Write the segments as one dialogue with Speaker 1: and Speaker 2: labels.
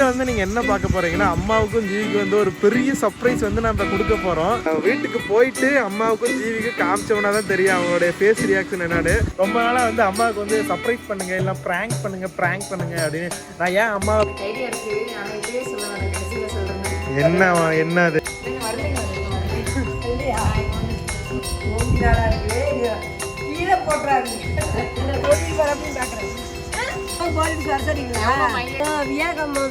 Speaker 1: வீடியோவில் வந்து நீங்கள் என்ன பார்க்க போகிறீங்கன்னா அம்மாவுக்கும் ஜீவிக்கு வந்து ஒரு பெரிய சர்ப்ரைஸ் வந்து நம்ம கொடுக்க போகிறோம். வீட்டுக்கு போயிட்டு அம்மாவுக்கும் ஜீவிக்கும் காமிச்சோம்னா தான் தெரியும் அவங்களுடைய ஃபேஸ் ரியாக்ஷன் என்னன்னு. ரொம்ப நாளாக வந்து அம்மாவுக்கு வந்து சர்ப்ரைஸ் பண்ணுங்க இல்லை ப்ராங்க் பண்ணுங்க அப்படின்னு. நான் ஏன் அம்மா என்ன அது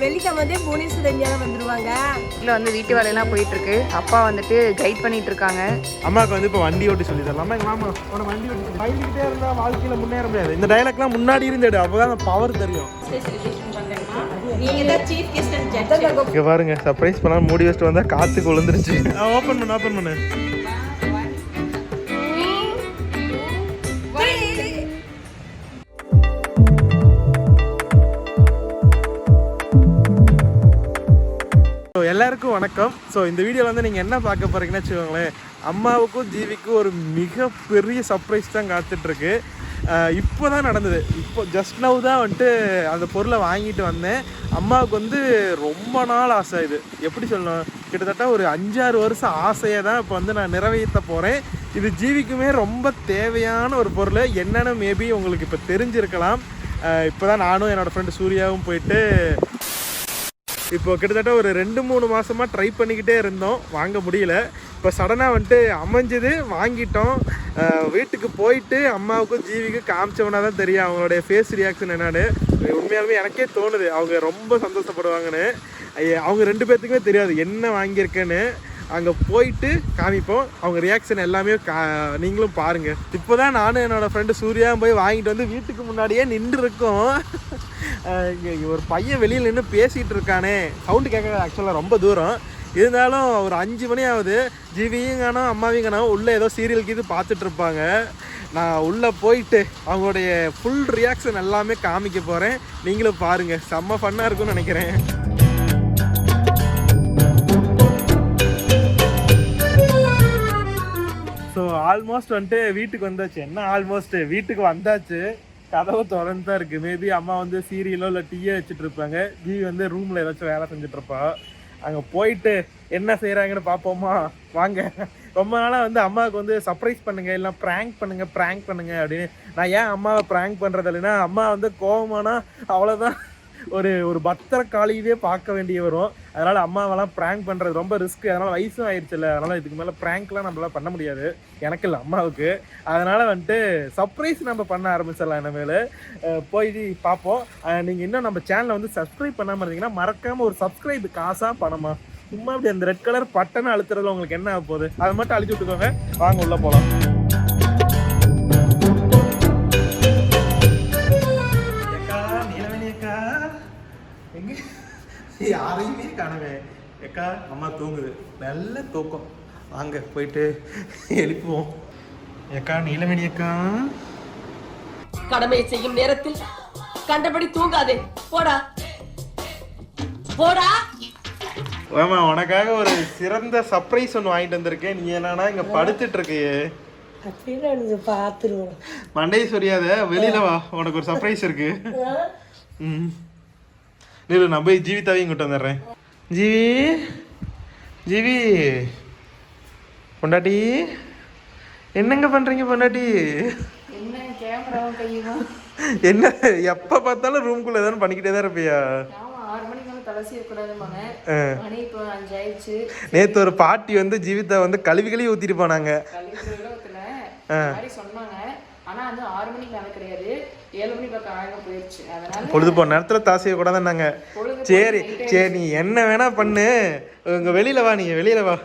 Speaker 2: வெள்ளிக்கிழமை புவனேஸ்வரன் வந்துருவாங்க.
Speaker 3: இல்ல வந்து வீட்டு வேலையெல்லாம் போயிட்டு இருக்கு. அப்பா வந்துட்டு கைட் பண்ணிட்டு இருக்காங்க.
Speaker 1: அம்மாவுக்கு வந்து இப்போ வண்டி ஓட்டி சொல்லி தரலாம். மாமா உன வண்டி ஓட்டி பயிலிக்கிட்டே இருந்தா வாழ்க்கையில முன்னேற முடியாது. இந்த டைலாக்லாம் முன்னாடி இருந்தது, அப்பதான் பவர் தெரியும். இங்க பாருங்க, சர்ப்ரைஸ் பண்ணாம மூடி வச்சுட்டு வந்தா காத்துக்கு விழுந்துருச்சு. ஓபன் பண்ணு எல்லாருக்கும் வணக்கம். ஸோ இந்த வீடியோவில் வந்து நீங்கள் என்ன பார்க்க போகிறீங்கன்னு வச்சுக்கோங்களேன், அம்மாவுக்கும் ஜீவிக்கும் ஒரு மிகப்பெரிய சர்ப்ரைஸ் தான் காத்துட்ருக்கு. இப்போ தான் நடந்தது. இப்போ ஜஸ்ட் நவ் தான் வந்துட்டு அந்த பொருளை வாங்கிட்டு வந்தேன். அம்மாவுக்கு வந்து ரொம்ப நாள் ஆசை. இது எப்படி சொல்லணும், கிட்டத்தட்ட ஒரு 5-6 வருஷம் ஆசையை தான் இப்போ வந்து நான் நிறைவேற்ற போகிறேன். இது ஜீவிக்குமே ரொம்ப தேவையான ஒரு பொருள். என்னென்னு மேபி உங்களுக்கு இப்போ தெரிஞ்சிருக்கலாம். இப்போ தான் நானும் என்னோடய ஃப்ரெண்டு சூர்யாவும் போயிட்டு இப்போ கிட்டத்தட்ட ஒரு 2-3 மாதமாக ட்ரை பண்ணிக்கிட்டே இருந்தோம், வாங்க முடியல. இப்போ சடனாக வந்துட்டு அமைஞ்சது, வாங்கிட்டோம். வீட்டுக்கு போயிட்டு அம்மாவுக்கும் ஜீவிக்கும் காமிச்சோம்னா தான் தெரியும் அவங்களுடைய ஃபேஸ் ரியாக்ஷன் என்னன்னு. உண்மையாலுமே எனக்கே தோணுது அவங்க ரொம்ப சந்தோஷப்படுவாங்கன்னு. அவங்க 2 பேர்த்துக்குமே தெரியாது என்ன வாங்கியிருக்கேன்னு. அங்கே போயிட்டு காமிப்போம். அவங்க ரியாக்ஷன் எல்லாமே நீங்களும் பாருங்கள். இப்போ தான் நானும் என்னோடய ஃப்ரெண்டு சூர்யாவும் போய் வாங்கிட்டு வந்து வீட்டுக்கு முன்னாடியே நின்று இருக்கோம். இங்கே ஒரு பையன் வெளியில் நின்று பேசிகிட்டு இருக்கானே, சவுண்டு கேட்க ஆக்சுவலாக ரொம்ப தூரம் இருந்தாலும் ஒரு 5 மணி ஆகுது. ஜீவியும் காணோம் அம்மாவையும் காணோம். உள்ளே ஏதோ சீரியலுக்கு இது பார்த்துட்டு இருப்பாங்க. நான் உள்ளே போயிட்டு அவங்களுடைய ஃபுல் ரியாக்ஷன் எல்லாமே காமிக்க போகிறேன். நீங்களும் பாருங்கள், செம்ம ஃபன்னாக இருக்கும்னு நினைக்கிறேன். ஸோ ஆல்மோஸ்ட் வந்துட்டு வீட்டுக்கு வந்தாச்சு. என்ன ஆல்மோஸ்ட் வீட்டுக்கு வந்தாச்சு. கதவு திறந்து தான் இருக்குது. மேபி அம்மா வந்து சீரியலோ இல்லை டீயோ வச்சுட்டு இருப்பாங்க. ஜீவி வந்து ரூமில் ஏதாச்சும் வேலை செஞ்சுட்ருப்பா. அங்கே போயிட்டு என்ன செய்கிறாங்கன்னு பார்ப்போமா, வாங்க. ரொம்ப நாளாக வந்து அம்மாவுக்கு வந்து சர்ப்ரைஸ் பண்ணுங்கள் இல்லை ப்ராங்க் பண்ணுங்க அப்படின்னு. நான் ஏன் அம்மாவை ப்ராங்க் பண்ணுறது இல்லைன்னா, அம்மா வந்து கோவமானா அவ்வளோதான், ஒரு பத்திரக்காளியவே பார்க்க வேண்டிய வரும். அதனால் அம்மாவெல்லாம் ப்ராங்க் பண்ணுறது ரொம்ப ரிஸ்க்கு. அதனால் வயசும் ஆயிடுச்சுல்ல, அதனால் இதுக்கு மேலே ப்ராங்க்லாம் நம்மளால் பண்ண முடியாது, எனக்கு இல்லை அம்மாவுக்கு. அதனால் வந்துட்டு சர்ப்ரைஸ் நம்ம பண்ண ஆரம்பிச்சிடலாம். இனிமேல் போய் பார்ப்போம். நீங்கள் இன்னும் நம்ம சேனலை வந்து சப்ஸ்கிரைப் பண்ணாமல் இருந்தீங்கன்னா மறக்காமல் ஒரு சப்ஸ்கிரைப், காசாக பணமா சும்மா அப்படி அந்த ரெட் கலர் பட்டனை அழுத்துறதுல உங்களுக்கு என்ன ஆக போகுது, அதை மட்டும் அழிச்சு விட்டுக்கோங்க. வாங்க உள்ளே போகலாம். யாரையுமே காணவே. ஏக்கா அம்மா தூங்குது, நல்ல தூக்கம். வாங்க போயிட்டு எழுப்புவோம். ஏக்கா நீலமணி அக்கா,
Speaker 2: கடமையை செய்யும் நேரத்தில் கண்டபடி தூங்காதே, போடா போடா.
Speaker 1: ஆமா, உனக்காக ஒரு சிறந்த சர்ப்ரைஸ் ஒன்று வாங்கிட்டு வந்திருக்கேன். நீ என்னன்னா இங்க படுத்துட்டு இருக்கியே,
Speaker 2: பாத்துருவோம்.
Speaker 1: மண்டையை சொரியாத, வெளியில வா, உனக்கு ஒரு சர்ப்ரைஸ் இருக்கு. நீல நான் போய் ஜீவிதாவையும் இங்கிட்ட வந்துடுறேன். ஜீவி பொண்டாட்டி, என்னங்க பண்றீங்க பொண்டாட்டி? என்ன எப்ப பார்த்தாலும் ரூம்குள்ள ஏதாவது பண்ணிக்கிட்டே தான் இருப்பியா? நேத்து ஒரு பாட்டி வந்து ஜீவிதா வந்து கழுவி ஊத்திட்டு போனாங்க. பொழுது போன நேரத்துல தாசிய கூடாதுன்னாங்க. சரி நீ என்ன வேணா பண்ணு, இங்க வெளியில வா, நீங்க வெளியில வா.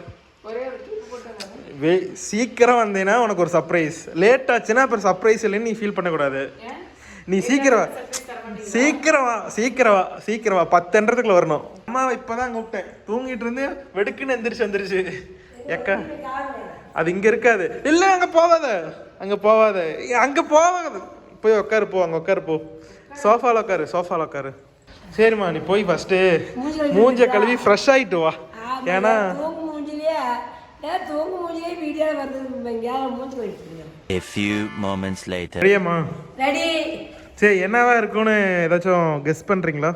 Speaker 1: சீக்கிரம் வந்தேன்னா உனக்கு ஒரு சர்ப்ரைஸ். லேட் ஆச்சுன்னா அப்புறம் சர்ப்ரைஸ் இல்லைன்னு நீ ஃபீல் பண்ணக்கூடாது. நீ சீக்கிரம் வா 10:00 வரணும். அம்மா இப்பதான் கூப்பிட்டேன், தூங்கிட்டு இருந்து வெடுக்குன்னு வந்துருச்சு. ஏக்கா அது இங்க இருக்காது. இல்ல அங்க போவாத அங்க போவாது. போய் உட்காரு போ, அங்க உட்காரு போ, சோஃபால உட்காரு. சரிம்மா, நீ போய் ஃபர்ஸ்ட் மூஞ்ச கழுவி ஃப்ரெஷ் ஆயிட்டு வா. ஏன்னா
Speaker 4: A few moments later.
Speaker 1: ரெடியாம்மா? ரெடி. சரி, என்னவா இருக்கும்னு ஏதாச்சும் கெஸ் பண்றீங்களா?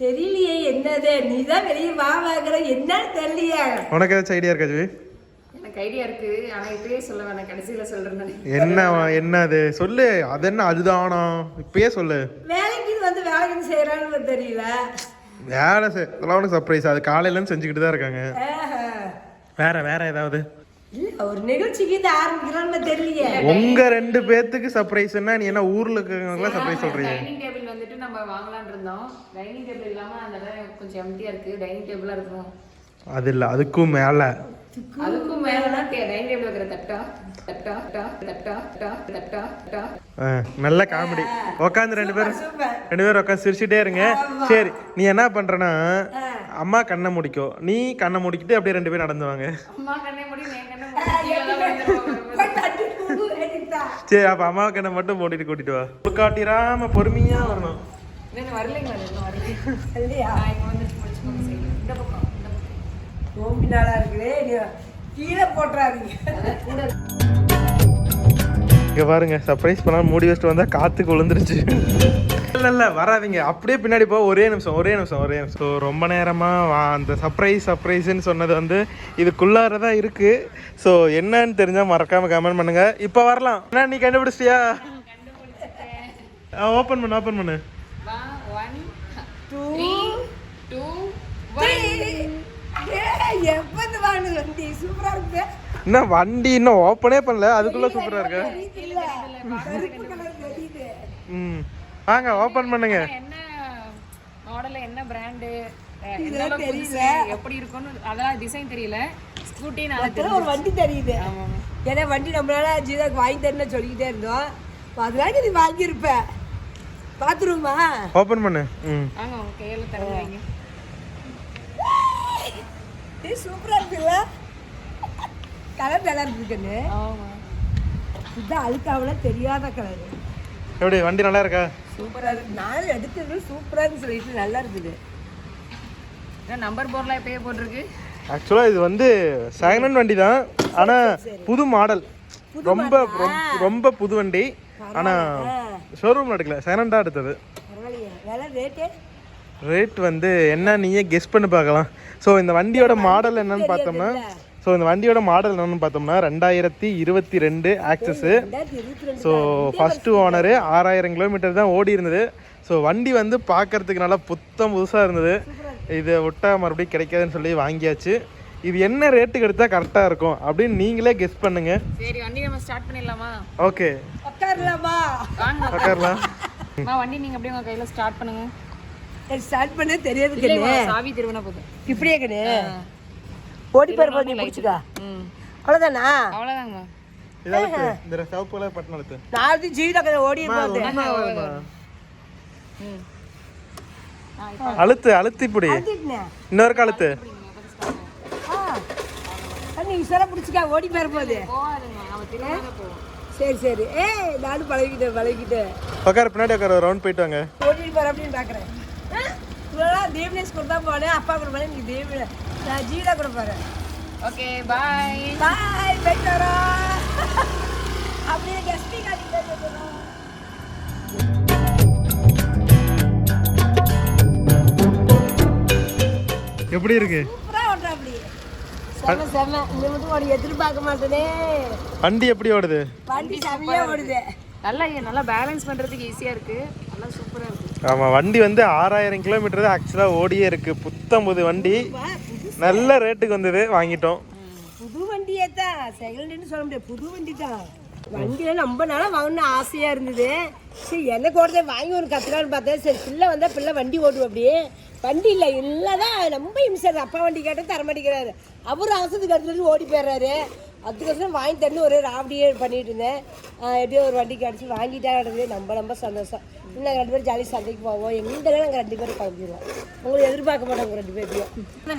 Speaker 2: தெரியலையே என்னது நீ தான் வெளியே வாங்குற என்னன்னு தெரியலையே.
Speaker 1: உனக்கு ஏதாச்சும் ஐடியா இருக்கா ஜீவி?
Speaker 3: எனக்கு ஐடியா இருக்கு, ஆனா இப்பயே சொல்ல வேணாம், கடைசியில சொல்றேன்.
Speaker 1: என்ன அது சொல்லு, அது என்ன அதுதானா இப்பயே சொல்லு.
Speaker 2: வேலைக்கு வந்து வேலைக்கு செய்யறான்னு தெரியல.
Speaker 1: வேலை அதெல்லாம் உனக்கு சர்ப்ரைஸ், அது காலையிலன்னு செஞ்சுக்கிட்டு தான் இருக்காங்க. வேற ஏதாவது
Speaker 2: இல்ல ஒரு நிகழ்ச்சிக்கு இது ஆரம்பிக்கிறான்னு தெரியலையே.
Speaker 1: உங்க 2 பேத்துக்கு சர்ப்ரைஸ்னா நீ என்ன ஊர்ல இருக்கவங்க சர்ப்ரைஸ் சொல்றீங்க?
Speaker 3: டைனிங் டேபிள் வந்துட்டு நம்ம வாங்கலாம்னு இருந்தோம். டைனிங் டேபிள் இல்லாம அந்த இடம் கொஞ்சம் எம்டியா இருக்கு. டைனிங் டேபிளா இருக்கும்.
Speaker 1: அது இல்ல, அதுக்கும் மேல
Speaker 3: டைனிங் டேபிள் வைக்கிற தட்டா தட்டா தட்டா தட்டா தட்டா தட்டா.
Speaker 1: நல்ல காமெடி. உட்காந்து 2 பேரும் உட்காந்து சிரிச்சுட்டே இருங்க. சரி, நீ என்ன பண்றனா, அம்மா கண்ணை முடிக்கோ, நீ கண்ணை முடிக்கிட்டு அப்படியே 2 பேரும் நடந்து வாங்க.
Speaker 3: அம்மா கண்ணை மூடி நான் கண்ணை
Speaker 1: சரி, அப்ப அம்மா கண்ணை மட்டும் மூடிட்டு கூட்டிட்டு வா. காட்டிராம பொறுமையா வரணும்.
Speaker 3: வரலைங்களா?
Speaker 2: இல்லையா
Speaker 3: வந்துட்டு இந்த பக்கம்
Speaker 2: ரொம்ப நாளா இருக்குது, கீழே போட்டுறாதீங்க.
Speaker 1: இங்க பாருங்க, சர்ப்ரைஸ் பண்ணா மூடி வச்சுட்டு வந்தா காத்துக்கு விழுந்துருச்சு. இல்ல வராதீங்க, அப்படியே பின்னாடி போ. ஒரே நிமிஷம். ஸோ ரொம்ப நேரமா அந்த சர்ப்ரைஸ்ன்னு சொன்னது வந்து இதுக்குள்ளாரதான் இருக்கு. ஸோ என்னன்னு தெரிஞ்சா மறக்காம கமெண்ட் பண்ணுங்க. இப்போ வரலாம். என்ன நீ கண்டுபிடிச்சிட்டியா? ஓப்பன் பண்ணு.
Speaker 3: 1 2 3
Speaker 2: எப்பந்து வாங்க வண்டி சூப்பரா இருக்கு.
Speaker 1: என்ன வண்டி இன்னும் ஓப்பனே பண்ணல, அதுக்குள்ள சூப்பரா இருக்கு. வாங்க ஓப்பன் பண்ணுங்க.
Speaker 3: என்ன மாடல், என்ன பிராண்ட், எப்படி இருக்கும்னு அதெல்லாம் டிசைன் தெரியல. ஸ்கூட்டி
Speaker 2: ஒரு வண்டி தெரியுது. ஏன்னா வண்டி நம்மளால ஜீதாக்கு வாங்கி தரணும்னு சொல்லிக்கிட்டே இருந்தோம். அதனால நீ வாங்கியிருப்ப. பாத்துருமா?
Speaker 1: ஓப்பன் பண்ணு.
Speaker 3: வாங்க உங்க கையில தரங்க வைங்க.
Speaker 2: சூப்பரா இருக்குல்ல? கலர் நல்லா இருக்குன்னு.
Speaker 3: ஆமா,
Speaker 2: இதுதான் அழுக்காவல தெரியாத கலர்.
Speaker 1: எப்படி வண்டி நல்லா இருக்கா?
Speaker 2: சூப்பரா இருக்கு. நான் எடுத்தது சூப்பரான்னு சொல்லிட்டு நல்லா இருக்குது.
Speaker 3: நம்பர் போர்ட்லாம் எப்பயே போட்டிருக்கு.
Speaker 1: ஆக்சுவலாக இது வந்து செகண்ட் ஹேண்ட் வண்டி தான், ஆனால் புது மாடல். ரொம்ப புது வண்டி. ஆனால் ஷோரூமில் எடுக்கல, செகண்ட் ஹேண்டாக எடுத்தது. ரேட் வந்து என்ன நீயே கெஸ் பண்ணி பார்க்கலாம். ஸோ இந்த வண்டியோட மாடல் என்னன்னு பார்த்தோம்னா 2022 Access. So first owner 6000 kilometre தான் ஓடி இருந்தது. ஸோ வண்டி வந்து பார்க்கறதுக்கு நல்லா புதுசாக இருந்தது. இதை விட்டால் மறுபடியும் கிடைக்காதுன்னு சொல்லி வாங்கியாச்சு. இது என்ன ரேட்டுக்கு எடுத்தால் கரெக்டாக இருக்கும் அப்படின்னு நீங்களே கெஸ் பண்ணுங்க.
Speaker 3: சரி, வண்டி நம்ம ஸ்டார்ட் பண்ணிடலாமா?
Speaker 1: ஓகே,
Speaker 2: உட்காரலாமா?
Speaker 1: உட்காரலாம்.
Speaker 3: வண்டி நீங்கள் அப்படியே உங்கள் கையில் ஸ்டார்ட் பண்ணுங்க.
Speaker 2: ஸ்டார்ட் பண்ண தெரியாது.
Speaker 3: சாவி திருவினா போதும்.
Speaker 2: இப்படியே கண்ணு ஓடி போய் நீ பிடிச்சிக்கா. அவ்வளோதானா?
Speaker 3: அவ்வளோதாங்க.
Speaker 1: இந்த சவுப்பு கலர் பட்டன் அழுத்து.
Speaker 2: நான் ஜீவிதா கதை ஓடி
Speaker 1: அழுத்து இப்படி இன்னொரு அழுத்து.
Speaker 2: நீங்க சொல்ல பிடிச்சிக்கா, ஓடி போகுது. சரி நானும் பழகிட்டேன்.
Speaker 1: உட்கார, பின்னாடி உட்கார, ரவுண்ட் போயிட்டு வாங்க.
Speaker 2: ஓட்டிட்டு போற அப்படின்னு பாக்குறேன். தேவனேஷ் கூட தான் போனேன், அப்பா கூட போனேன். நீங்க தேவ நான் ஜீவிதா கூட போறேன்.
Speaker 3: ஓகே, பாய்
Speaker 2: போயிட்டு வரோம். அப்படியே கெஸ்டி காட்டிட்டு போறோம்.
Speaker 1: எப்படி இருக்கு?
Speaker 2: சூப்பரா ஓடுறா. அப்படி செம இந்த மட்டும் ஓடி எதிர்பார்க்க மாட்டேனே.
Speaker 1: வண்டி எப்படி ஓடுது?
Speaker 2: வண்டி செமையா ஓடுது.
Speaker 3: நல்லா பேலன்ஸ் பண்றதுக்கு ஈஸியா இருக்கு. நல்லா சூப்பரா இருக்கு.
Speaker 1: ஆமாம், வண்டி வந்து 6000 கிலோமீட்டர் தான் ஆக்சுவலாக ஓடியே இருக்கு. புது வண்டி, நல்ல ரேட்டுக்கு வந்தது, வாங்கிட்டோம்.
Speaker 2: புது வண்டியே தான், செகண்ட்னு சொல்ல முடியாது, புது வண்டி தான். வண்டியில ரொம்ப நாளாக வாங்கணும்னு ஆசையாக இருந்தது. சரி எனக்கு ஓடுறதே வாங்கி ஒரு கற்றுக்கான்னு பார்த்தேன். சரி பிள்ளை வந்தால் பிள்ளை வண்டி ஓடுவோம். அப்படியே வண்டி இல்லை தான் ரொம்ப இம்சர். அப்பா வண்டி கேட்டால் தர மாட்டேங்கிறாரு. அவர் அவசரத்துக்கு எடுத்துட்டு ஓடி போயிடுறாரு. அதுக்கப்புறம் வாங்கி தரணும் ஒரே ராவடியே பண்ணிட்டு இருந்தேன். எப்படியோ ஒரு வண்டி கிடச்சி வாங்கிட்டா கிடக்குது. ரொம்ப சந்தோஷம். இன்னும் நாங்கள் 2 பேரும் ஜாலி சந்தைக்கு போவோம். எங்கேயும் நாங்கள் 2 பேரும் கிளம்பிடுவோம். உங்களுக்கு எதிர்பார்க்க மாட்டோம் 2 பேர்த்தையும்.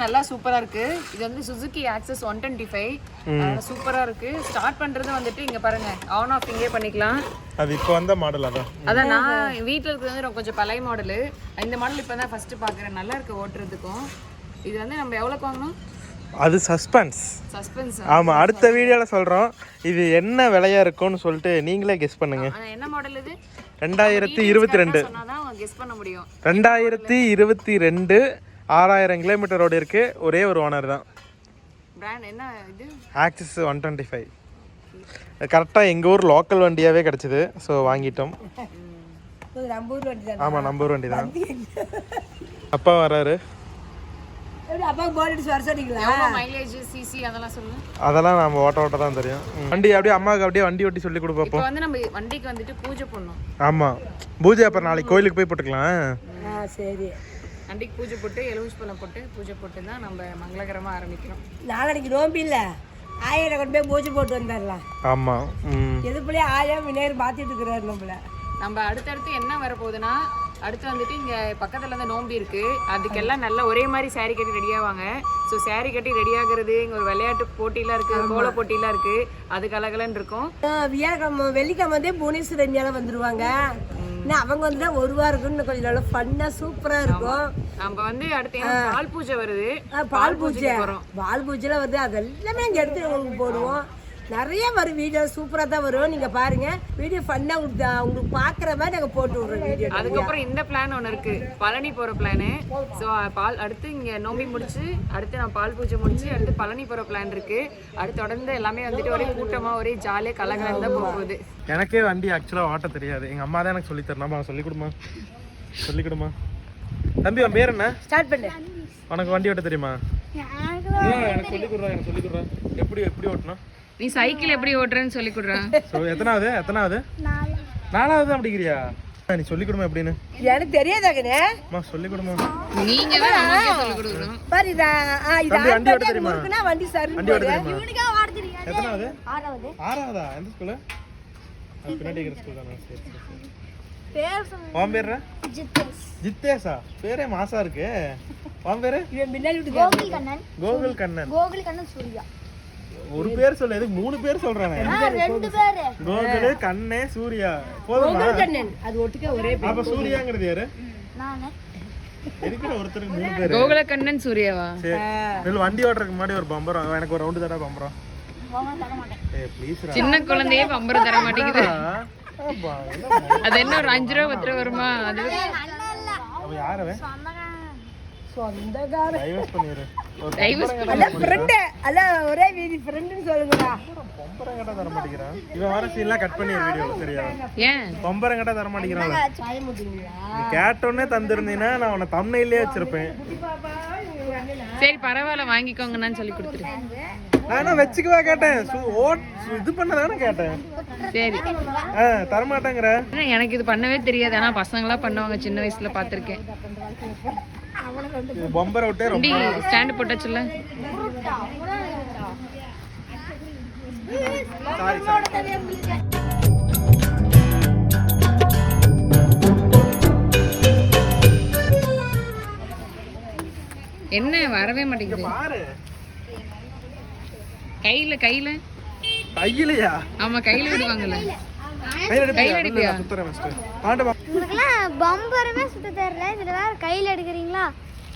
Speaker 3: நல்லா சூப்பரா இருக்கு. இது வந்து சுசுகி ஆக்சஸ் 125. சூப்பரா இருக்கு. ஸ்டார்ட் பண்றது வந்துட்டு இங்க பாருங்க, ஆன் ஆஃப் இங்கே பண்ணிக்கலாம்.
Speaker 1: அது இப்போ வந்த மாடல்.
Speaker 3: அதான் நான் வீட்டில் இருக்கிறது வந்து கொஞ்சம் பழைய மாடலு. இந்த மாடல் இப்போ தான் ஃபர்ஸ்ட் பார்க்குறேன். நல்லா இருக்கு ஓட்டுறதுக்கும். இது வந்து நம்ம எவ்வளோக்கு வாங்கணும்?
Speaker 1: அது சஸ்பென்ஸ். ஆமாம், அடுத்த வீடியோவில் சொல்கிறோம் இது என்ன விலையா இருக்கும்னு சொல்லிட்டு நீங்களே கெஸ் பண்ணுங்க.
Speaker 3: என்ன மாடல் இது?
Speaker 1: 2022
Speaker 3: சொன்னாதான் கெஸ் பண்ண முடியும்.
Speaker 1: 2022 6000 கிலோமீட்டர் ரோடு இருக்கு. ஒரே ஒரு ஓனர் தான்.
Speaker 3: பிராண்ட் என்ன இது?
Speaker 1: ஆக்சிஸ் 125. கரெக்டாக எங்கள் ஊர் லோக்கல் வண்டியாகவே கிடச்சிது. ஸோ வாங்கிட்டோம்.
Speaker 2: நம்ம ஊர் வண்டி தான்.
Speaker 1: ஆமாம், நம்ம ஊர் வண்டி தான். அப்பா வராரு.
Speaker 2: அப்பாவுக்கு போர்டு வர சொன்னீங்களா?
Speaker 3: எவ்வளவு மைலேஜ், சிசி அதெல்லாம் சொல்லு.
Speaker 1: அதெல்லாம் நம்ம ஓட்ட தான் தெரியும். வண்டி அப்படியே அம்மாவுக்கு அப்படியே வண்டி ஓட்டி சொல்லி கொடுப்போம்.
Speaker 3: இப்போ வந்து நம்ம வண்டிக்கு வந்துட்டு பூஜை பண்ணணும்.
Speaker 1: ஆமாம், பூஜை அப்புறம் நாளைக்கு கோயிலுக்கு போய் போட்டுக்கலாம்.
Speaker 2: சரி,
Speaker 3: வண்டிக்கு பூஜை போட்டு எலுமிச்சை பழம் போட்டு பூஜை போட்டு தான் நம்ம மங்களகரமாக ஆரம்பிக்கிறோம்.
Speaker 2: நாளைக்கு நோம்பி இல்லை, ஆயிரம் கொண்டு போய் பூஜை போட்டு வந்துடலாம்.
Speaker 1: ஆமாம்,
Speaker 2: எதுக்குள்ளே ஆயிரம் விநாயகர் பார்த்துட்டு இருக்கிறாரு நம்மள.
Speaker 3: நம்ம அடுத்தடுத்து என்ன வரப்போகுதுன்னா, அடுத்து வந்துட்டு இங்கே பக்கத்தில் வந்து நோம்பி இருக்குது. அதுக்கெல்லாம் நல்லா ஒரே மாதிரி சாரீ கட்டி ரெடியாவாங்க. ஸோ சாரீ கட்டி ரெடி ஆகுறது இங்கே ஒரு விளையாட்டு போட்டிலாம் இருக்குது, கோல போட்டிலாம் இருக்குது. அது கலகலன்னு இருக்கும்.
Speaker 2: வியாழக்கிழமை வெள்ளிக்கிழமை வந்து புவனேஸ்வரர் மேலே வந்துடுவாங்க. இன்னும் அவங்க வந்து ஒரு வாரம் இருக்குன்னு கொஞ்சம் நல்லா ஃபன்னாக சூப்பராக இருக்கும்.
Speaker 3: நம்ம வந்து அடுத்து பால் பூஜை வருது.
Speaker 2: பால் பூஜை வரும். பால் பூஜையில் வந்து அது எல்லாமே இங்கே எடுத்து உங்களுக்கு போடுவோம். நிறைய வரும் வீடியோ, சூப்பராக தான் வரும். நீங்கள் பாருங்கள், வீடியோ ஃபன்னாக உங்களுக்கு பார்க்குற மாதிரி நாங்கள் போட்டு விட்றோம் வீடியோ.
Speaker 3: அதுக்கப்புறம் இந்த பிளான் ஒன்று இருக்குது, பழனி போகிற பிளானு. ஸோ அடுத்து இங்கே நோம்பி முடிச்சு அடுத்து நான் பால் பூஜை முடிச்சு அடுத்து பழனி போகிற பிளான் இருக்குது. அடுத்து தொடர்ந்து எல்லாமே வந்துட்டு ஒரே கூட்டமாக ஒரே ஜாலியாக கலகலன்னு தான் போகுது.
Speaker 1: எனக்கே வண்டி ஆக்சுவலாக ஓட்ட தெரியாது. எங்கள் அம்மா தான் எனக்கு சொல்லி தரணுமா. சொல்லிக் கொடுமா. தம்பி, உன் பேர் என்ன?
Speaker 2: ஸ்டார்ட் பண்ணு.
Speaker 1: உனக்கு வண்டி ஓட்ட தெரியுமா? எனக்கு சொல்லிக் கொடுறேன். எப்படி ஓட்டணும்?
Speaker 3: நீ சைக்கிள் எப்படி ஓட்டுறேன்னு சொல்லி கொடுறான்.
Speaker 1: எத்தனாவது? 4வது அப்படிங்கிறியா? நீ சொல்லிக் கொடுமா எப்படின்னு.
Speaker 2: எனக்கு தெரியாதாங்கண்ணே.
Speaker 1: சொல்லிக் கொடுமா.
Speaker 3: நீங்க தான் நமக்கே சொல்லி கொடுக்கணும்.
Speaker 2: பாரு இது
Speaker 1: வண்டி ஓட்ட தெரியுமா?
Speaker 2: வண்டி சரி.
Speaker 1: வண்டி ஓட்ட தெரியுமா? எத்தனாவது? 6வதா? எந்த ஸ்கூலு? பின்னாடி இருக்கிற ஸ்கூல் தானே. சரி. உன் பேர்? ஜித்தேஷா. பேரே மாசா இருக்கு. உன் பேரு? கோகுல் கண்ணன்.
Speaker 5: சூர்யா.
Speaker 1: ஒரு பேர் சொல்ல, எதுக்கு 3 பேர் சொல்றானே?
Speaker 5: 2 பேரு.
Speaker 1: கோகுல், கண்ணே, சூர்யா. போதுமா?
Speaker 2: அது ஒட்டுக்க ஒரே பேர்.
Speaker 1: அப்ப சூர்யாங்கிறது யாரு?
Speaker 5: நானே.
Speaker 1: எதுக்கு ஒருத்தருக்கு 3 பேர்?
Speaker 3: கோகுலக்கண்ணன் சூர்யாவா?
Speaker 1: சரி. வண்டி ஓட்டுறதுக்கு முன்னாடி ஒரு பம்பரம், எனக்கு ஒரு ரவுண்டு தடா பம்பரம்.
Speaker 5: தர மாட்டேன்.
Speaker 1: ஏய் ப்ளீஸ்.
Speaker 3: சின்ன குழந்தையே பம்பரம் தர மாட்டேங்குது. அது என்ன ஒரு 5 ரூபா 10 ரூபா வருமா? அது
Speaker 1: அவ யாரவே?
Speaker 2: சொந்தக்கார.
Speaker 1: டைவர்ஸ் பண்ணிரு.
Speaker 2: அல்ல ஃப்ரெண்ட், அல்ல ஒரே வீதி ஃப்ரெண்ட்னு சொல்லுங்கடா.
Speaker 1: பம்பரம் கட்ட தர மாட்டேங்கிறான். இவன் வர சீன்லாம் கட் பண்ணி வீடியோல சரியா?
Speaker 3: ஏன்
Speaker 1: பம்பரம் கட்ட தர மாட்டேங்கிறான்?
Speaker 2: சாய முட்டிங்களா?
Speaker 1: நீ கேட்டோன்னே தந்திருந்தீனா நான் உன்னை தம்ப்நெயிலே வச்சிருப்பேன்.
Speaker 3: சரி பரவாயில்ல, வாங்கிக்கோங்கன்னு சொல்லி கொடுத்துரு.
Speaker 1: நான் வச்சுக்கவா கேட்டேன்? இது பண்ணதானே கேட்டேன்.
Speaker 3: சரி.
Speaker 1: தரமாட்டேங்கிற.
Speaker 3: எனக்கு இது பண்ணவே தெரியாது. ஆனா பசங்களா பண்ணுவாங்க, சின்ன வயசுல பாத்திருக்கேன்.
Speaker 1: பம்பர் அவுட்டே ரொம்ப
Speaker 3: ஸ்டாண்ட் போட்டாச்சுல. என்ன வரவே மாட்டேங்குது?
Speaker 1: பாரு.
Speaker 3: கையிலயா? ஆமா, கையில விடுவாங்கல்ல. கையில அடிப்பியா?
Speaker 5: உங்களுக்குலாம் பம்பரமே சுத்த தெரியல, இதுல வேற கையில எடுக்கிறீங்களா?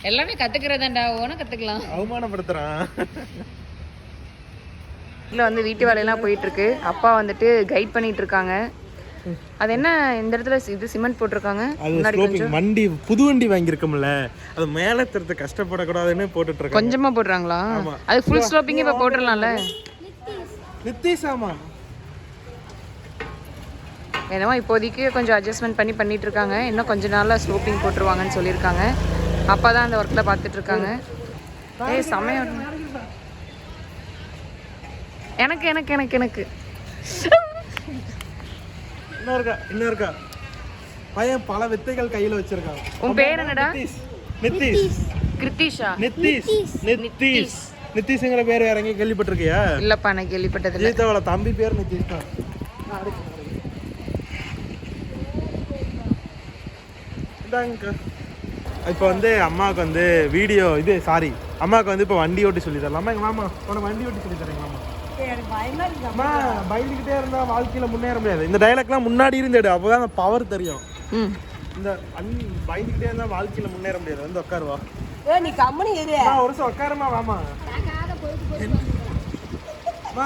Speaker 3: எல்லாமே கத்துக்கிறதாண்டா, ஓன கத்துக்கலாம்.
Speaker 1: அவமானப்படுத்துறான்.
Speaker 3: இல்லை வந்து வீட்டு வேலையெல்லாம் போயிட்டு இருக்கு. அப்பா வந்துட்டு கைட் பண்ணிட்டு இருக்காங்க. அது என்ன இந்த இடத்துல இது சிமெண்ட் போட்டிருக்காங்க.
Speaker 1: வண்டி புது வண்டி வாங்கியிருக்கோம்ல, அது மேலே திருத்த கஷ்டப்படக்கூடாதுன்னு போட்டுட்டு இருக்காங்க.
Speaker 3: கொஞ்சமா போடுறாங்களா? அது ஃபுல் ஸ்லோப்பிங் இப்போ போட்டுடலாம்ல.
Speaker 1: நித்திஷ் ஆமா.
Speaker 3: என்னமோ இப்போதைக்கு கொஞ்சம் அட்ஜஸ்ட்மெண்ட் பண்ணிட்டு இருக்காங்க. இன்னும் கொஞ்ச நாள்ல ஸ்லோப்பிங் போட்டுருவாங்கன்னு சொல்லியிருக்காங்க. அப்பா தான் அந்த ஒர்க்கில் பார்த்துட்டு இருக்காங்க. ஏய் சமயம். எனக்கு எனக்கு எனக்கு எனக்கு
Speaker 1: இன்னும் இருக்கா பையன் பல வித்தைகள் கையில வச்சிருக்கான்.
Speaker 3: உன் பேர் என்னடா?
Speaker 1: நித்திஷ்.
Speaker 3: கிருத்திஷா?
Speaker 1: நித்திஷ்ங்கிற பேர் வேற எங்கேயும் கேள்விப்பட்டிருக்கியா?
Speaker 3: இல்லப்பா, நான் கேள்விப்பட்டது இல்லை.
Speaker 1: கீதாவோட தம்பி பேர் நித்திஷ் தான். இப்போ வந்து அம்மாவுக்கு வந்து வீடியோ அம்மாவுக்கு வந்து இப்போ வண்டி ஓட்டி சொல்லி தரலாமா? எங்கள் மாமா உனக்கு வண்டி ஓட்டி சொல்லி தரேன் மாமா. அம்மா பயந்துக்கிட்டே இருந்தா வாழ்க்கையில முன்னேற முடியாது. இந்த டைலாக்லாம் முன்னாடி இருந்தேடு, அப்போதான் அந்த பவர் தெரியும். இந்த பயந்துக்கிட்டே இருந்தா வாழ்க்கையில முன்னேற முடியாது. வந்து உட்காருவா.
Speaker 2: நீ கம்மனி ஏறு.
Speaker 1: ஒரு நிமிஷம் உட்காருமா. வாமா.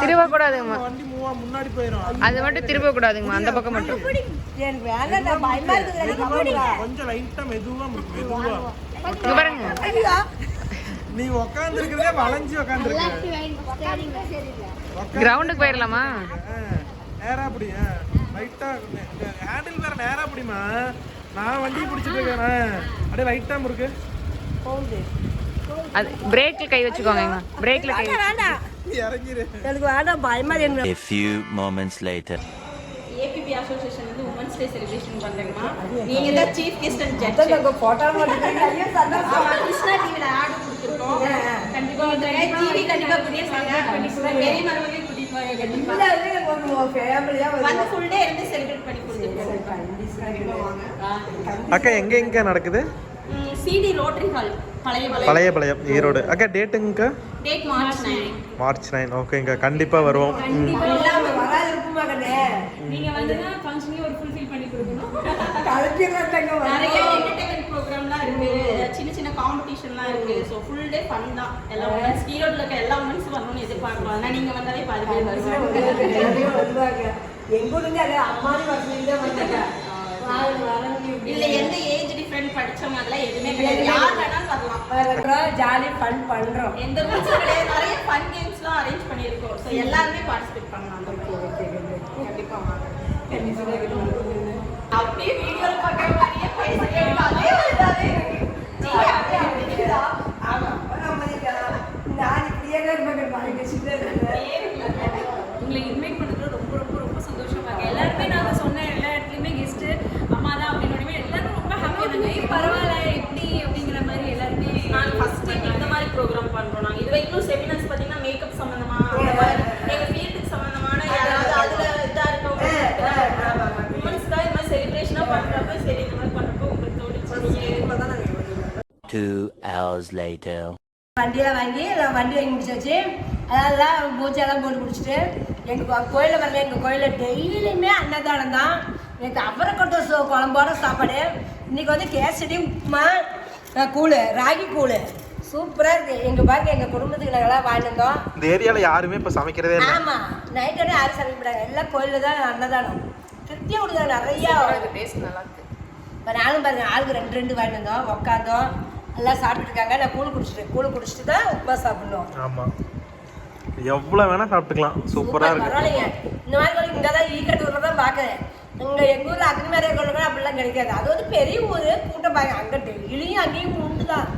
Speaker 3: திரும்ப கூடாதுங்கம்மா.
Speaker 1: வண்டி முன்னாடி போயிடும்.
Speaker 3: அது மட்டும் திரும்ப கூடாதுங்கம்மா, அந்த பக்கம் மட்டும்.
Speaker 2: எனக்கு வேண்டாம், பயமா இருக்குது.
Speaker 1: கொஞ்சம் லைட்டா மெதுவா
Speaker 3: இங்க பாருங்க.
Speaker 1: நீ உட்கார்ந்து இருக்கிறதே வளைஞ்சு உட்கார்ந்துருக்க.
Speaker 3: கிரவுண்டுக்கு போயிடலாமா?
Speaker 1: நேரா அப்படி லைட்டா ஹேண்டில் வேற நேரா அப்படிமா. நான் வண்டியை பிடிச்சிட்டு இருக்கேன், அப்படியே லைட்டா இருக்கு.
Speaker 3: அது பிரேக்ல கை வச்சுக்கோங்க. பிரேக்ல கை
Speaker 2: வேண்டாம்,
Speaker 1: இறங்கிரு.
Speaker 2: எனக்கு வேண்டாம், பயமா இருக்கு.
Speaker 4: A few moments later.
Speaker 6: ABP association வந்து உமன்ஸ் டே செலிப்ரேஷன் பண்றேங்கம்மா. நீங்க தான் chief guest and judge.
Speaker 2: Photo மாட்டீங்க. ஐயோ சந்தோஷம்.
Speaker 6: கிருஷ்ணா டிவில ஆட் கொடுத்திருக்கோம். கண்டிப்பா வந்துங்க. டிவி கண்டிப்பா புதிய செலிப்ரேட் பண்ணிடுவோம். பெரிய மரவங்க கூட்டிட்டு வாங்க. கண்டிப்பா
Speaker 2: இல்ல இல்ல, ஒரு ஃபேமிலியா
Speaker 6: வந்து ஃபுல் டே இருந்து செலிப்ரேட் பண்ணி கொடுத்துருக்கோம். கண்டிப்பா வாங்க.
Speaker 1: அக்கா எங்க நடக்குது?
Speaker 6: சிடி ரோட்டரி ஹால்
Speaker 1: பழைய ஈரோடு. அக்கா டேட்டுங்கக்கா?
Speaker 6: Date March 9.
Speaker 1: ஓகேங்க, கண்டிப்பா வருவோம்.
Speaker 2: வராது இருக்குமா கண்ணே?
Speaker 6: நீங்க வந்துனா ஃபங்க்ஷனையும் ஒரு ஃபுல்ஃபில் பண்ணி கொடுக்கணும்.
Speaker 2: கலக்கிடுறாங்க.
Speaker 6: நிறைய என்டர்டெயின்மென்ட் ப்ரோக்ராம்லாம் இருக்கு, சின்ன காம்படிஷன்லாம் இருக்கு. ஸோ ஃபுல் டே ஃபன் தான். எல்லா உமன்ஸ் ஈரோட்ல இருக்க எல்லா உமன்ஸும் வரணும்னு எதிர்பார்க்கலாம். ஆனால் நீங்க வந்தாலே பாதி பேர் வருவாங்க.
Speaker 2: எங்க ஊர்ல அம்மாடி வசதியில வந்தாங்க.
Speaker 6: இல்ல எந்த ஏஜ் டிஃபரண்ட் படிச்ச மாதிரிலாம் எதுவுமே கிடையாது. யார் வேணாலும் வரலாம்.
Speaker 2: ஜாலி ஃபன் பண்றோம்.
Speaker 6: எந்த ரூல்ஸும் கிடையாது. நிறைய ஃபன் கேம்ஸ்லாம் அரேஞ்ச் பண்ணியிருக்கோம். ஸோ எல்லாருமே பார்ட்டிசிபேட் பண்ணலாம். கண்டிப்பா வாங்க. அப்படியே வீடியோல பார்க்குற மாதிரியே பேசுறேன். அதே இதாவே இருக்கு.
Speaker 2: நான் இப்படியே
Speaker 7: உங்களை இன்வைட் பண்ணுறது ரொம்ப ரொம்ப ரொம்ப சந்தோஷமா இருக்கு. எல்லாருமே நாங்கள் சொன்ன எல்லா இடத்துலையுமே கெஸ்ட்டு அம்மா தான் அப்படின்னோடனே எல்லாரும் ரொம்ப ஹாப்பியாக இருந்தாங்க. பரவாயில்ல எப்படி அப்படிங்கிற மாதிரி எல்லாருமே.
Speaker 6: நாங்கள் ஃபர்ஸ்ட் டைம் இந்த மாதிரி ப்ரோக்ராம் பண்ணுறோம். நாங்கள் இது வரைக்கும் செமினார்ஸ் பார்த்தீங்கன்னா மேக்கப் சம்மந்தமா, எங்கள் ஃபீல்டுக்கு சம்மந்தமான யாராவது அதில் இதாக இருக்கவங்க உமன்ஸ்க்காக இது மாதிரி செலிப்ரேஷனாக பண்ணுறப்ப சரி இந்த மாதிரி பண்ணுறப்போ உங்களுக்கு தோடிச்சு.
Speaker 4: 2 hours later.
Speaker 2: வண்டியெல்லாம் வண்டி வாங்கி முடிச்சாச்சு. அதெல்லாம் பூஜையெல்லாம் போட்டு முடிச்சுட்டு எங்கள் கோயிலில் வரல. எங்கள் கோயிலில் டெய்லியுமே அன்னதானம் தான். நேற்று அவரைக்கொட்டை குழம்போட சாப்பாடு. இன்றைக்கி வந்து கேசரி, உப்புமா, கூழ், ராகி கூழ் சூப்பராக இருக்குது. எங்கள் பாருங்க, எங்கள் குடும்பத்துக்கு நாங்கள்லாம் வாங்கிட்டு வந்தோம்.
Speaker 1: இந்த ஏரியாவில் யாருமே இப்போ சமைக்கிறதே இல்லை.
Speaker 2: ஆமாம், நைட்டோட யாரும் சமைக்கப்படாங்க. எல்லாம் கோயிலில் தான் அன்னதானம். திருப்தியாக கொடுத்தாங்க நிறையா.
Speaker 3: டேஸ்ட் நல்லா இருக்கு.
Speaker 2: இப்போ நானும் பாருங்க, ஆளுக்கு 2 வாங்கிட்டு வந்தோம். உட்காந்தோம், எல்லாம் சாப்பிட்டுட்டு இருக்காங்க. நான் கூழ் குடிச்சிட்டு தான் உப்புமா சாப்பிடணும்.
Speaker 1: ஆமாம், எவ்வளோ வேணால் சாப்பிட்டுக்கலாம். சூப்பராக இருக்கு.
Speaker 2: பரவாயில்லைங்க. இந்த மாதிரி இங்கே தான் ஈக்கட்டூரில் தான் பார்க்குறேன். எங்கள் ஊரில் அக்னிமேரிய கொள்ளுங்க அப்படிலாம் கிடைக்காது. அது வந்து பெரிய ஊர், கூட்டம் பாருங்க. அங்கே டெய்லியும் அங்கேயும் உண்டு தான்.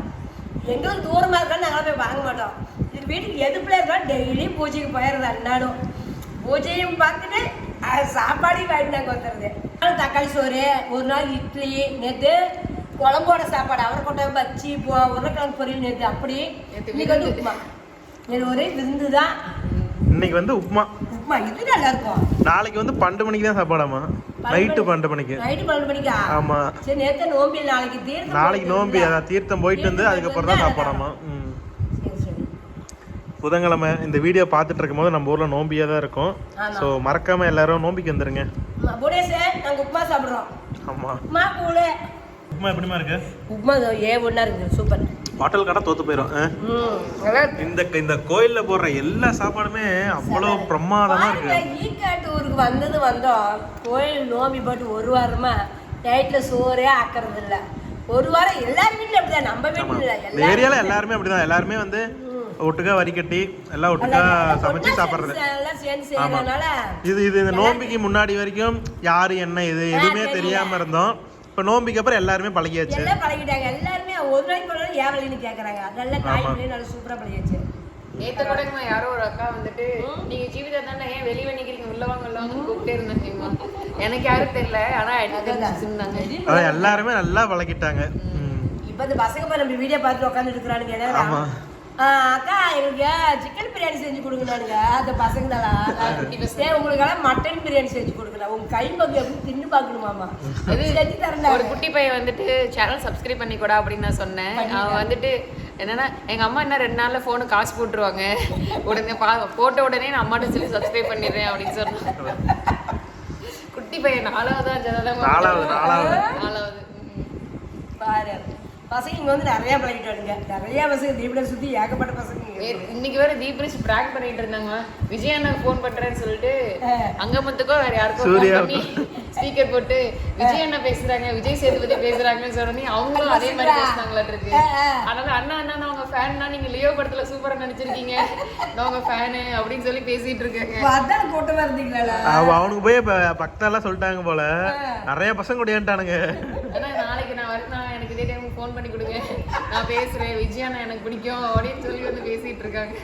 Speaker 2: எங்களுக்கு தூரமாக இருக்கான்னு நாங்களாம் போய் வாங்க மாட்டோம். இது வீட்டுக்கு எதுக்குள்ளே இருக்கலாம். டெய்லியும் பூஜைக்கு போயிடுறது. அன்னாடும் பூஜையும் பார்த்துட்டு சாப்பாடையும் வாங்கிட்டு நாங்கள் வந்துடுறது. தக்காளி சோறு, ஒரு நாள் இட்லி, நேற்று குழம்போட சாப்பாடு, அவரைக்கொட்டை பச்சி, உருளைக்கிழங்கு பொரியல் நேற்று. அப்படி இன்னைக்கு வந்து உப்புமா. இது ஒரே விருந்து தான்.
Speaker 1: இன்னைக்கு வந்து உப்புமா.
Speaker 2: இது நல்லா இருக்கும்.
Speaker 1: நாளைக்கு வந்து 12 மணிக்கு தான் சாப்பாடாமா? நைட்டு 12 மணிக்கு.
Speaker 2: நைட்டு 12 மணிக்கா?
Speaker 1: ஆமா.
Speaker 2: சரி, நேத்து நோம்பி, நாளைக்கு தீர்த்தம்.
Speaker 1: நாளைக்கு நோம்பி, அதான் தீர்த்தம் போயிட்டு வந்து அதுக்கப்புறம் தான் சாப்பாடாமா. புதன்கிழமை இந்த வீடியோ பார்த்துட்டு இருக்கும்போது நம்ம ஊர்ல நோம்பியா தான் இருக்கும். ஸோ மறக்காம எல்லாரும் நோம்பிக்கு வந்துருங்க.
Speaker 2: நாங்கள் உப்புமா சாப்பிட்றோம்.
Speaker 1: ஆமா,
Speaker 2: உப்புமா கூழ்.
Speaker 1: உப்புமா எப்படிமா இருக்கு?
Speaker 2: உப்புமா ஒன்றா இருக்குது, சூப்பர்.
Speaker 1: ஹோட்டல் கடை தோத்து போயிடும். இந்த கோயில்ல போடுற எல்லா சாப்பாடுமே அவ்வளோ பிரமாதமா இருக்கு.
Speaker 2: ஈக்காட்டூருக்கு வந்தோம். கோயில் நோம்பி போட்டு 1 வாரமா நைட்ல சோறே ஆக்குறது இல்லை. 1 வாரம் எல்லாரும் வீட்டுல அப்படிதான், நம்ம வீட்டுல இல்லை.
Speaker 1: இந்த ஏரியால எல்லாருமே அப்படிதான். எல்லாருமே வந்து ஒட்டுக்கா வரி கட்டி எல்லாம் ஒட்டுக்கா சமைச்சு சாப்பிடுறது. இது இந்த நோம்பிக்கு முன்னாடி வரைக்கும் யாரு என்ன இது எதுவுமே தெரியாம இருந்தோம். இப்ப நோம்பிக்கு அப்புறம் எல்லாருமே பழகியாச்சு.
Speaker 2: எல்லாம் பழகிட்டாங்க. எல்லாருமே ஒரு நாளைக்கு போனாலும் ஏன் வழின்னு கேக்குறாங்க. அதெல்லாம் காய் நல்லா சூப்பரா பழகியாச்சு.
Speaker 3: நேற்று கூடமா யாரோ ஒரு அக்கா வந்துட்டு நீங்க ஜீவிதா தானே ஏன் வெளியே நிக்கிறீங்க, உள்ள வாங்கலாம் கூப்பிட்டே இருந்தாங்க. எனக்கு யாரும் தெரியல, ஆனா இருந்தாங்க.
Speaker 1: எல்லாருமே நல்லா பழகிட்டாங்க.
Speaker 2: இப்ப இந்த பசங்க நம்ம வீடியோ பார்த்து உட்காந்துட்டு இருக்கிறானுங்க. அக்கா எங்களுக்கு சிக்கன் பிரியாணி செஞ்சு கொடுக்கலானுங்க. அந்த பசங்களால உங்களுக்கெல்லாம் மட்டன் பிரியாணி செஞ்சு கொடுக்கலாம். உங்க கை பங்கு எப்படி தின்னு பாக்கணுமாமா, செஞ்சு தரேன்.
Speaker 3: ஒரு குட்டி பையன் வந்துட்டு சேனல் சப்ஸ்கிரைப் பண்ணிக்கூடா அப்படின்னு நான் சொன்னேன். அவன் வந்துட்டு என்னன்னா எங்க அம்மா என்ன 2 நாள்ல போனு காசு போட்டுருவாங்க, உடனே போட்ட உடனே நான் அம்மாட்ட சொல்லி சப்ஸ்கிரைப் பண்ணிடுறேன் அப்படின்னு சொன்னேன். குட்டி பையன் 4வது
Speaker 2: பாரு. பசங்க இங்க வந்து நிறைய பழகிட்டானுங்க. நிறைய பசங்க தீபனை சுத்தி ஏகப்பட்ட பசங்க
Speaker 3: இன்னைக்கு வேற தீப்ரிஷ் பிராங்க் பண்ணிட்டு இருந்தாங்க. விஜய் அண்ணாக்கு ஃபோன் பண்றேன்னு சொல்லிட்டு அங்க மொத்தக்கோ வேற யாருக்கோ ஃபோன் பண்ணி ஸ்பீக்கர் போட்டு விஜய் அண்ணா பேசுறாங்க, விஜய் சேதுபதி பேசுறாங்கன்னு சொன்னி அவங்களும் அதே மாதிரி பேசுனாங்களாட்டு இருக்கு. அதனால அண்ணா அண்ணா நான் உங்க ஃபேன்னா, நீங்க லியோ படத்துல சூப்பரா நினைச்சிருக்கீங்க, நான் உங்க ஃபேனு அப்படின்னு சொல்லி பேசிட்டு இருக்காங்க.
Speaker 2: அதான் கூட்டமா இருந்தீங்களா?
Speaker 1: அவனுக்கு போய் பக்தெல்லாம் சொல்லிட்டாங்க போல, நிறைய பசங்க கூடியான்ட்டானுங்க.
Speaker 3: ஆனா நாளைக்கு நான் வரேன், எனக்கு இதே டைம் ஃபோன் பண்ணி கொடுங்க, நான் பேசுறேன், விஜய் அண்ணா எனக்கு பிடிக்கும் அப்படின்னு சொல்லி வந்து பேசிட்டு இருக்காங்க.